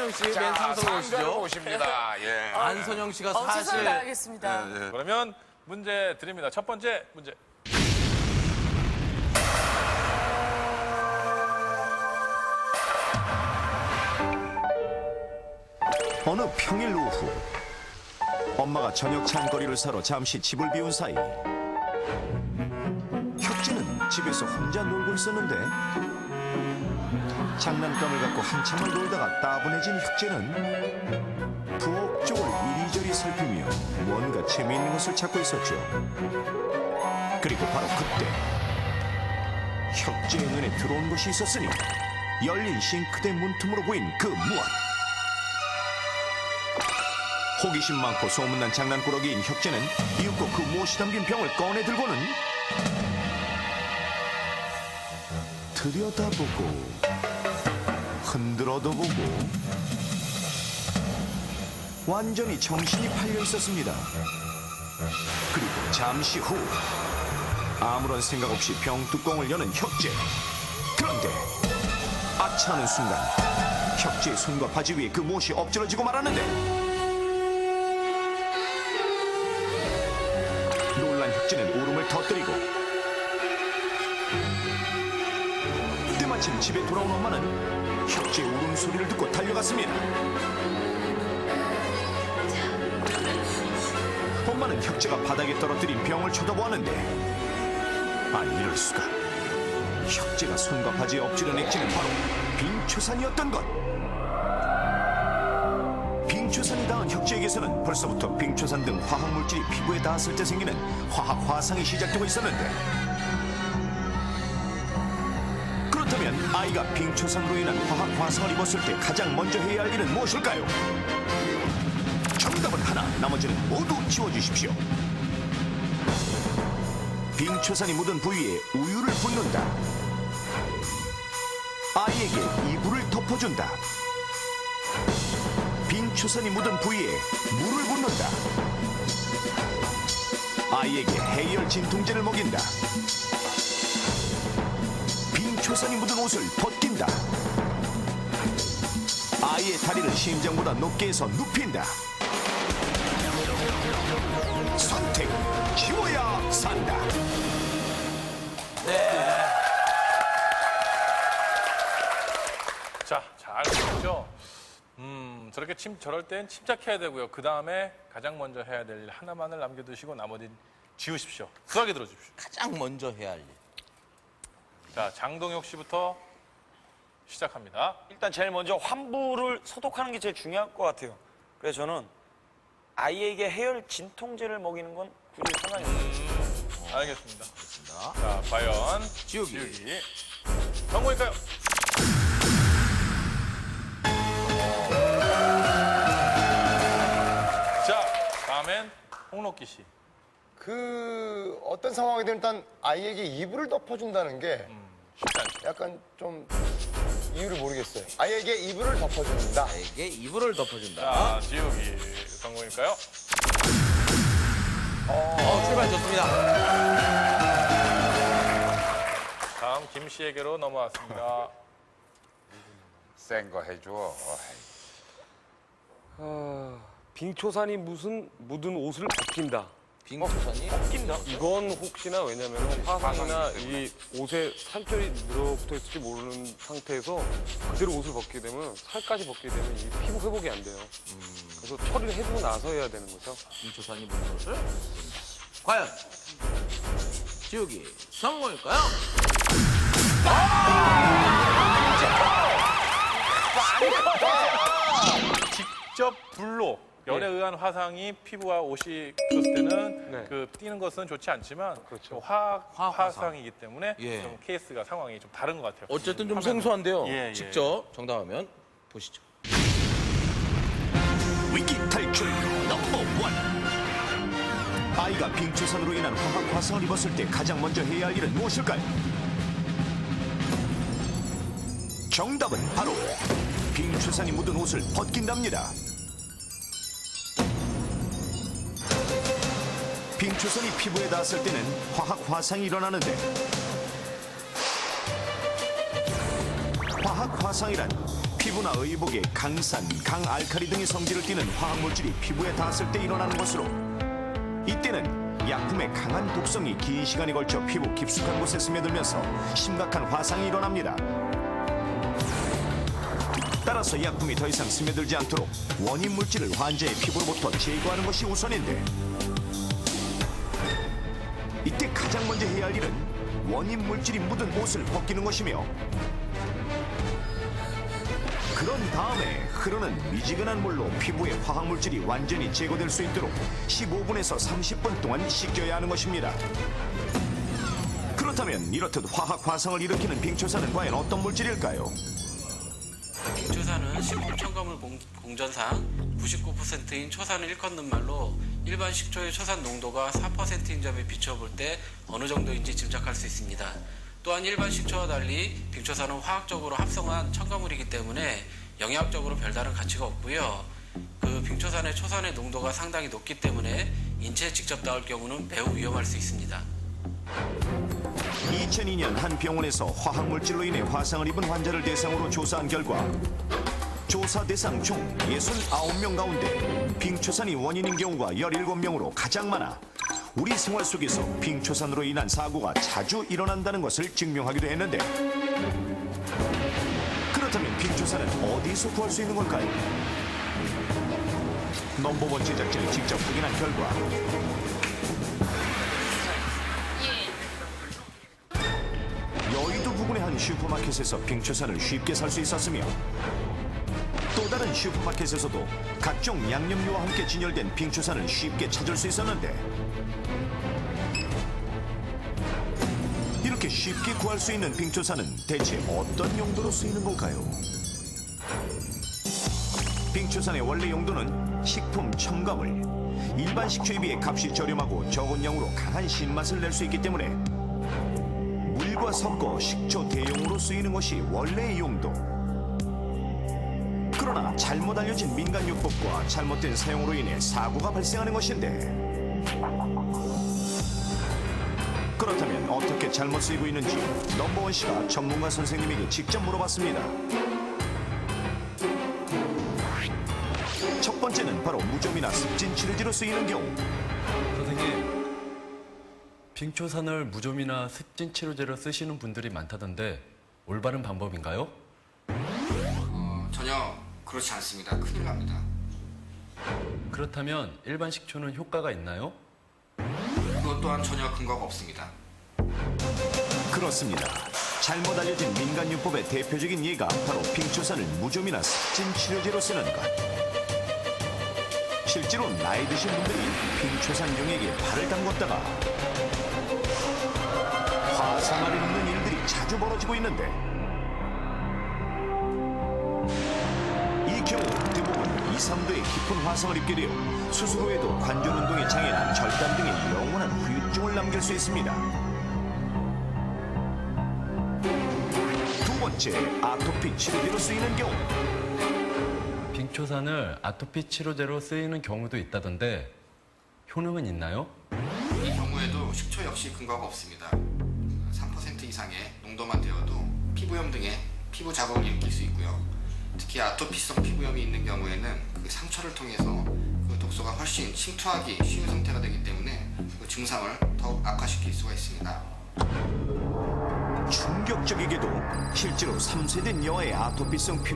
안선영 씨 맨 상석으로 오시죠. 오십니다. 예. 안선영 씨가 사실 최선을 다하겠습니다. 그러면 문제 드립니다. 첫 번째 문제. 어느 평일 오후 엄마가 저녁 찬거리를 사러 잠시 집을 비운 사이 혁진은 집에서 혼자 놀고 있었는데 장난감을 갖고 한참을 놀다가 따분해진 혁진은 부엌 쪽을 이리저리 살피며 뭔가 재미있는 것을 찾고 있었죠. 그리고 바로 그때 혁진의 눈에 들어온 것이 있었으니 열린 싱크대 문틈으로 보인 그 무엇. 호기심 많고 소문난 장난꾸러기인 혁재는 이윽고 그 무엇이 담긴 병을 꺼내 들고는 들여다보고 흔들어도 보고 완전히 정신이 팔려 있었습니다. 그리고 잠시 후 아무런 생각 없이 병 뚜껑을 여는 혁재. 그런데 아차 하는 순간 혁재의 손과 바지 위에 그 무엇이 엎질러지고 말았는데 놀란 혁진은 울음을 터뜨리고 때마침 집에 돌아온 엄마는 혁재의 울음소리를 듣고 달려갔습니다. 엄마는 혁재가 바닥에 떨어뜨린 병을 쳐다보았는데 아니 이럴 수가. 혁재가 손과 바지에 엎질른 액체는 바로 빙초산이었던 것. 빙초산이 닿은 혁재에게서는 벌써부터 빙초산 등 화학물질이 피부에 닿았을 때 생기는 화학 화상이 시작되고 있었는데 그렇다면 아이가 빙초산으로 인한 화학 화상을 입었을 때 가장 먼저 해야 할 일은 무엇일까요? 정답은 하나, 나머지는 모두 지워주십시오. 빙초산이 묻은 부위에 우유를 붓는다. 아이에게 이불을 덮어준다. 빙초산이 묻은 부위에 물을 붓는다. 아이에게 해열 진통제를 먹인다. 빙초산이 묻은 옷을 벗긴다. 아이의 다리를 심장보다 높게 해서 눕힌다. 선택, 지워야 산다. 자, 잘 보셨죠? 저렇게 저럴 땐 침착해야 되고요. 그 다음에 가장 먼저 해야 될 일 하나만을 남겨두시고 나머지는 지우십시오. 수학에 들어주십시오. 가장 먼저 해야 할 일. 자, 장동혁 씨부터 시작합니다. 일단 제일 먼저 환부를 소독하는 게 제일 중요할 것 같아요. 그래서 저는 아이에게 해열 진통제를 먹이는 건 굳이 상관이 없어요. 알겠습니다. 자, 과연 지우기. 성공일까요? 자, 다음엔 홍록기 씨. 그 어떤 상황이든 일단 아이에게 이불을 덮어준다는 게 쉽지 않죠? 약간 좀 이유를 모르겠어요. 아이에게 이불을 덮어준다. 나에게 이불을 덮어준다. 자, 지우기 성공일까요? 출발 좋습니다. 다음 김 씨에게로 넘어왔습니다. 센 거 해줘. 빙초산이 무슨 묻은 옷을 벗긴다. 빙초산이 이건 혹시나 왜냐면 화상이나 이 옷에 살결이 늘어붙어 있을지 모르는 상태에서 그대로 옷을 벗게 되면 살까지 벗게 되면 이 피부 회복이 안 돼요. 그래서 처리를 해주고 나서 해야 되는 거죠. 빙초산이 묻은 옷을 과연 지우기 성공일까요? 직접 불로 열에 의한 화상이 피부와 옷이 붙었을 때는 네. 그 띄는 것은 좋지 않지만 그렇죠. 화학 화상. 화상이기 때문에 예. 좀 케이스가 상황이 좀 다른 것 같아요. 어쨌든 좀 생소한데요. 예. 직접 정답하면 보시죠. 위기 탈출 넘버 원. 아이가 빙초산으로 인한 화학 화상을 입었을 때 가장 먼저 해야 할 일은 무엇일까요? 정답은 바로 빙초산이 묻은 옷을 벗긴답니다. 빙초산이 피부에 닿았을 때는 화학 화상이 일어나는데 화학 화상이란 피부나 의복에 강산, 강알칼리 등의 성질을 띠는 화학물질이 피부에 닿았을 때 일어나는 것으로 이때는 약품의 강한 독성이 긴 시간이 걸쳐 피부 깊숙한 곳에 스며들면서 심각한 화상이 일어납니다. 따라서 약품이 더 이상 스며들지 않도록 원인 물질을 환자의 피부로부터 제거하는 것이 우선인데 이때 가장 먼저 해야 할 일은 원인 물질이 묻은 옷을 벗기는 것이며 그런 다음에 흐르는 미지근한 물로 피부의 화학물질이 완전히 제거될 수 있도록 15분에서 30분 동안 씻겨야 하는 것입니다. 그렇다면 이렇듯 화학 화상을 일으키는 빙초산은 과연 어떤 물질일까요? 빙초산은 식품 첨가물 공전상 99%인 초산을 일컫는 말로 일반 식초의 초산 농도가 4%인 점에 비춰볼 때 어느 정도인지 짐작할 수 있습니다. 또한 일반 식초와 달리 빙초산은 화학적으로 합성한 첨가물이기 때문에 영양적으로 별다른 가치가 없고요. 그 빙초산의 초산의 농도가 상당히 높기 때문에 인체에 직접 닿을 경우는 매우 위험할 수 있습니다. 2002년 한 병원에서 화학물질로 인해 화상을 입은 환자를 대상으로 조사한 결과 조사 대상 총 69명 가운데 빙초산이 원인인 경우가 17명으로 가장 많아 우리 생활 속에서 빙초산으로 인한 사고가 자주 일어난다는 것을 증명하기도 했는데 그렇다면 빙초산은 어디서 구할 수 있는 걸까요? 넘버원 제작진이 직접 확인한 결과 여의도 부근의 한 슈퍼마켓에서 빙초산을 쉽게 살 수 있었으며 또 다른 슈퍼마켓에서도 각종 양념류와 함께 진열된 빙초산을 쉽게 찾을 수 있었는데 이렇게 쉽게 구할 수 있는 빙초산은 대체 어떤 용도로 쓰이는 걸까요? 빙초산의 원래 용도는 식품 첨가물, 일반 식초에 비해 값이 저렴하고 적은 양으로 강한 신맛을 낼 수 있기 때문에 물과 섞어 식초 대용으로 쓰이는 것이 원래의 용도. 그러나 잘못 알려진 민간요법과 잘못된 사용으로 인해 사고가 발생하는 것인데 그렇다면 어떻게 잘못 쓰이고 있는지 넘버원 씨가 전문가 선생님에게 직접 물어봤습니다. 첫 번째는 바로 무좀이나 습진 치료제로 쓰이는 경우. 선생님, 빙초산을 무좀이나 습진 치료제로 쓰시는 분들이 많다던데 올바른 방법인가요? 전혀 그렇지 않습니다. 큰일 납니다. 그렇다면 일반 식초는 효과가 있나요? 그것 또한 전혀 근거가 없습니다. 그렇습니다. 잘못 알려진 민간요법의 대표적인 예가 바로 빙초산을 무좀이나 습진 치료제로 쓰는 것. 실제로 나이 드신 분들이 빙초산 용액에 발을 담궜다가 화상을 입는 일들이 자주 벌어지고 있는데 이 경우 대부분 2, 3도의 깊은 화상을 입게 되어 수술 후에도 관절 운동에 장애나 절단 등의 영원한 후유증을 남길 수 있습니다. 두 번째, 아토피 치료제로 쓰이는 경우. 빙초산을 아토피 치료제로 쓰이는 경우도 있다던데 효능은 있나요? 이 경우에도 식초 역시 근거가 없습니다. 3% 이상의 농도만 되어도 피부염 등의 피부 자극을 일으킬 수 있고요. 특히 아토피성 피부염이 있는 경우에는 그 상처를 통해서 그 독소가 훨씬 침투하기 쉬운 상태가 되기 때문에 그 증상을 더욱 악화시킬 수가 있습니다. 충격적이게도 실제로 3세 된 여아의 아토피성 피부